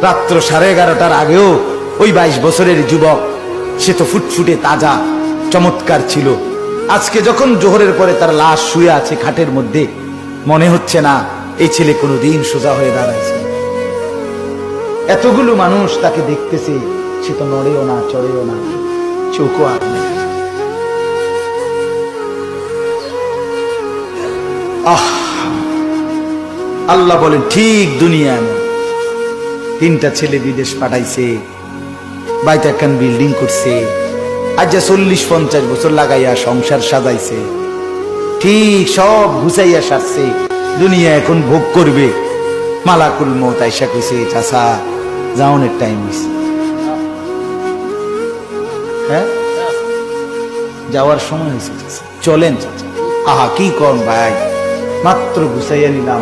রাত্র 11:30টার আগেও ওই 22 বছরের যুবক, সে তো ফুটফুটে তাজা চমৎকার ছিল। আজকে যখন জোহরের পরে তার লাশ শুয়ে আছে খাটের মধ্যে, মনে হচ্ছে না এই ছেলে কোনোদিন সোজা হয়ে দাঁড়াইছে। এতগুলো মানুষ তাকে দেখতেছে, সে তো নড়েও না, চড়েও না, চোখও আঁকবে। আহ, আল্লাহ বলেন ঠিক দুনিয়া এমন। 3টা ছেলে বিদেশ পাঠাইছে, বাইতে একখান বিল্ডিং করছে, আজ যা 40-50 বছর লাগাইয়া সংসার সাজাইছে, ঠিক সব গুছাইয়া সারছে। দুনিয়া এখন ভোগ করবে। মালাকুল মউত আইসা কইছে, চাচা যাওনের টাইম হইছে। হ্যাঁ, যাওয়ার সময় হয়েছে, চলেন চাচা। আহা কি কন ভাই, মাত্র গুছাইয়া নিলাম,